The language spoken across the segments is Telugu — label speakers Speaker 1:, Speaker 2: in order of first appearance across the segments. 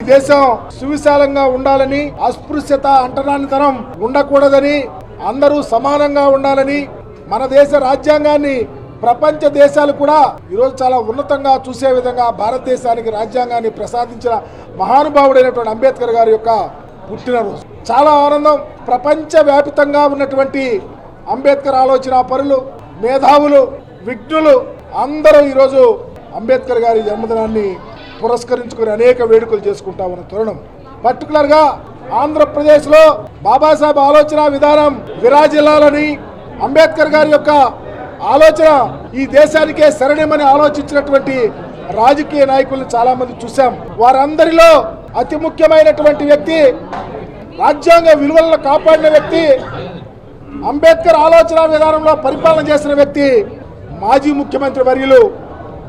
Speaker 1: దేశం సువిశాలంగా ఉండాలని, అస్పృశ్యత అంటరానితనం ఉండకూడదని, అందరూ సమానంగా ఉండాలని, మన దేశ రాజ్యాంగాన్ని ప్రపంచ దేశాలు కూడా ఈరోజు చాలా ఉన్నతంగా చూసే విధంగా భారతదేశానికి రాజ్యాంగాన్ని ప్రసాదించిన మహానుభావుడైనటువంటి అంబేద్కర్ గారి యొక్క పుట్టినరోజు. చాలా ఆనందం. ప్రపంచ వ్యాపితంగా ఉన్నటువంటి అంబేద్కర్ ఆలోచన పరులు, మేధావులు, విజ్ఞులు అందరూ ఈరోజు అంబేద్కర్ గారి జన్మదినాన్ని పురస్కరించుకుని అనేక వేడుకలు చేసుకుంటా ఉన్న తరుణం. పర్టికులర్ గా ఆంధ్రప్రదేశ్ లో బాబాసాహెబ్ ఆలోచన విధానం విరాజిల్లాలని, అంబేద్కర్ గారి యొక్క ఆలోచన ఈ దేశానికే శరణమని ఆలోచించినటువంటి రాజకీయ నాయకులను చాలా మంది చూశాం. వారందరిలో అతి ముఖ్యమైనటువంటి వ్యక్తి, రాజ్యాంగ విలువలను కాపాడిన వ్యక్తి, అంబేద్కర్ ఆలోచన విధానంలో పరిపాలన చేసిన వ్యక్తి మాజీ ముఖ్యమంత్రి వర్యులు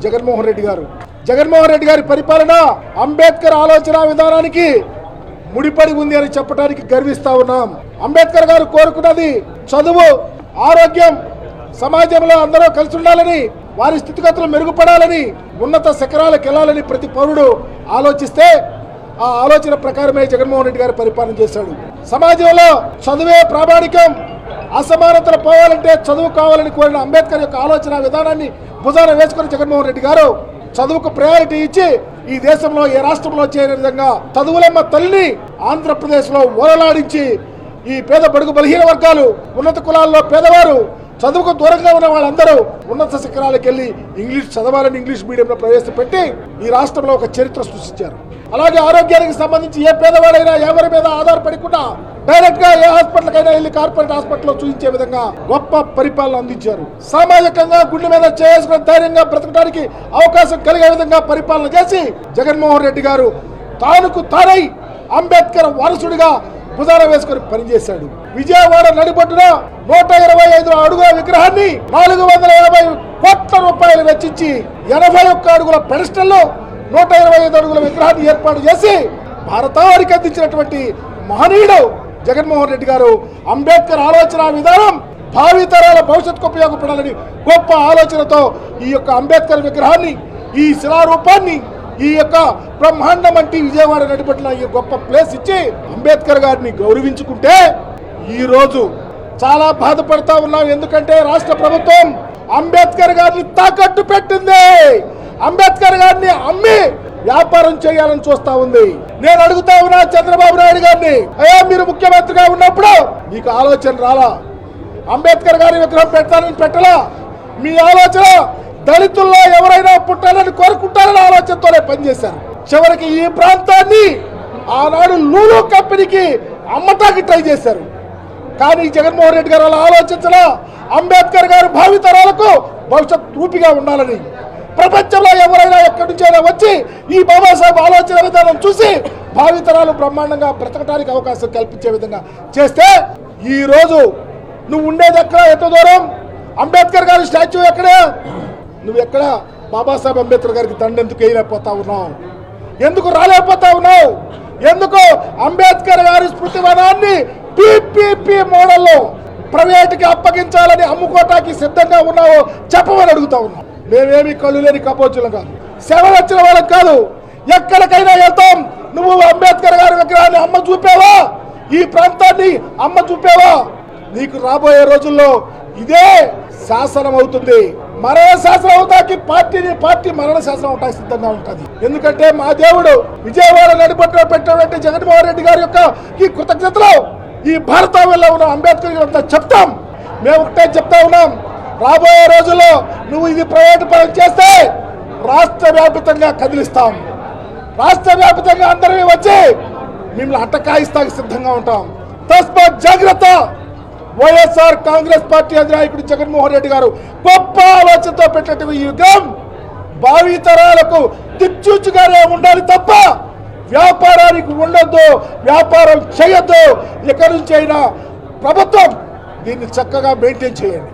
Speaker 1: జగన్మోహన్ రెడ్డి గారు. జగన్మోహన్ రెడ్డి గారి పరిపాలన అంబేద్కర్ ఆలోచన విధానానికి ముడిపడి ఉంది అని చెప్పడానికి గర్విస్తా ఉన్నాం. అంబేద్కర్ గారు కోరుకున్నది చదువు, ఆరోగ్యం, సమాజంలో అందరూ కలిసి ఉండాలని, వారి స్థితిగతులు మెరుగుపడాలని, ఉన్నత శిఖరాలకు వెళ్ళాలని ప్రతి పౌరుడు ఆలోచిస్తే ఆ ఆలోచన ప్రకారమే జగన్మోహన్ రెడ్డి గారు పరిపాలన చేశాడు. సమాజంలో చదువే ప్రామాణికం, అసమానతలు పోవాలంటే చదువు కావాలని కోరిన అంబేద్కర్ యొక్క ఆలోచన విధానాన్ని భుజాన వేసుకుని జగన్మోహన్ రెడ్డి గారు చదువుకు ప్రయారిటీ ఇచ్చి ఈ దేశంలో ఏ రాష్ట్రంలో చేయని విధంగా చదువులమ్మ తల్లిని ఆంధ్రప్రదేశ్ లో ఓలలాడించి ఈ పేద బడుగు బలహీన వర్గాలు, ఉన్నత కులాల్లో పేదవారు, చదువుకు దూరంగా ఉన్న వాళ్ళందరూ ఉన్నత శిఖరాలకు వెళ్లి ఇంగ్లీష్ చదవాలని ఇంగ్లీష్ మీడియంలో ప్రవేశపెట్టి ఈ రాష్ట్రంలో ఒక చరిత్ర సృష్టించారు. అలాగే ఆరోగ్యానికి సంబంధించి ఏ పేదవాడైనా ఎవరి మీద ఆధారపడకుండా డైరెక్ట్ గా ఏ హాస్పిటల్ కైనా వెళ్ళి కార్పొరేట్ హాస్పిటల్లో చూపించే విధంగా గొప్ప పరిపాలన అందించారు. సామాజికంగా గుండె మీద చేసుకుని ధైర్యంగా బ్రతకడానికి అవకాశం కలిగే విధంగా పరిపాలన చేసి జగన్మోహన్ రెడ్డి గారు తానుకు తానై అంబేద్కర్ వారసుడిగా భుజాన వేసుకుని పనిచేశాడు. విజయవాడ నడిబొడ్డున 125 అడుగుల విగ్రహాన్ని 450 కోట్ల రూపాయలు వెచ్చించి 81 అడుగుల పెడస్టల్ 125 అడుగుల విగ్రహాన్ని ఏర్పాటు చేసి భారతానికి అందించినటువంటి మహనీయుడు జగన్మోహన్ రెడ్డి గారు. అంబేద్కర్ ఆలోచన విధానం భావితరాల భవిష్యత్తుకు ఉపయోగపడాలని గొప్ప ఆలోచనతో ఈ యొక్క అంబేద్కర్ విగ్రహాన్ని, ఈ శిలారూపాన్ని, ఈ యొక్క బ్రహ్మాండం అంటే విజయవాడ నడిపట్ల ఈ గొప్ప ప్లేస్ ఇచ్చి అంబేద్కర్ గారిని గౌరవించుకుంటే ఈ రోజు చాలా బాధపడతా ఉన్నాం. ఎందుకంటే రాష్ట్ర ప్రభుత్వం అంబేద్కర్ గారిని తాకట్టు పెట్టింది. అంబేద్కర్ గారిని అమ్మి వ్యాపారం చేయాలని చూస్తా ఉంది. నేను అడుగుతా ఉన్నా చంద్రబాబు నాయుడు గారిని, అయ్యా మీరు ముఖ్యమంత్రిగా ఉన్నప్పుడు మీకు ఆలోచన రాలా? అంబేద్కర్ గారి విగ్రహం పెట్టాలని పెట్టలా? మీ ఆలోచన దళితుల్లో ఎవరైనా పుట్టాలని కోరుకుంటారని ఆలోచనతోనే పనిచేశారు. చివరికి ఈ ప్రాంతాన్ని ఆనాడు లూలు కంపెనీకి అమ్మటానికి ట్రై చేశారు. కానీ జగన్మోహన్ రెడ్డి గారు అలా ఆలోచించలా. అంబేద్కర్ గారు భావితరాలకు భవిష్యత్ రూపిగా ఉండాలని, ప్రపంచంలో ఎవరైనా ఎక్కడి నుంచైనా వచ్చి ఈ బాబాసాహెబ్ ఆలోచన విధానం చూసి భావితరాలు బ్రహ్మాండంగా బ్రతకడానికి అవకాశం కల్పించే విధంగా చేస్తే ఈ రోజు నువ్వు ఉండేది ఎక్కడ, ఎంత దూరం? అంబేద్కర్ గారి స్టాచ్యూ ఎక్కడ? నువ్వు ఎక్కడ బాబాసాహెబ్ అంబేద్కర్ గారికి దండెందుకు వేయలేకపోతా ఉన్నావు? ఎందుకు రాలేకపోతా ఉన్నావు? ఎందుకు అంబేద్కర్ గారి స్మృతివనాన్ని పిపిపి మోడల్లో ప్రైవేట్కి అప్పగించాలని అమ్ముకోటానికి సిద్ధంగా ఉన్నావో చెప్పమని అడుగుతా ఉన్నావు. మేమేమి కళ్ళు లేని కపోచులం కాదు, సేవలు వచ్చిన వాళ్ళం కాదు. ఎక్కడికైనా వెళ్తాం. నువ్వు అంబేద్కర్ గారి విగ్రహాన్ని అమ్మ చూపావా? ఈ ప్రాంతాన్ని అమ్మ చూపావా? నీకు రాబోయే రోజుల్లో ఇదే శాసనం అవుతుంది. మరణ శాసనం అవుతాకి పార్టీ మరణ శాసనం అవటానికి సిద్ధంగా ఉంటుంది. ఎందుకంటే మా దేవుడు విజయవాడ నడిపట్లో పెట్టినటువంటి జగన్మోహన్ రెడ్డి గారి యొక్క ఈ కృతజ్ఞతలో ఈ భారతావనిలో ఉన్న అంబేద్కర్ అంతా చెప్తాం. మేము ఒకటే చెప్తా ఉన్నాం, రాబోయే రోజుల్లో నువ్వు ఇది ప్రైవేటు పరం చేస్తే రాష్ట్ర వ్యాప్తంగా కదిలిస్తాం. రాష్ట్ర వ్యాప్తంగా అందరినీ వచ్చి మిమ్మల్ని అట్టకాయిస్తానికి సిద్ధంగా ఉంటాం. తస్మాత్ జాగ్రత్త. వైఎస్ఆర్ కాంగ్రెస్ పార్టీ అధినాయకుడు జగన్మోహన్ రెడ్డి గారు గొప్ప ఆలోచనతో పెట్టినటువంటి ఈ యుగం భావితరాలకు దిక్చూచిగానే ఉండాలి తప్ప వ్యాపారానికి ఉండొద్దు, వ్యాపారం చేయొద్దు. ఎక్కడి నుంచి అయినా ప్రభుత్వం దీన్ని చక్కగా మెయింటైన్ చేయండి.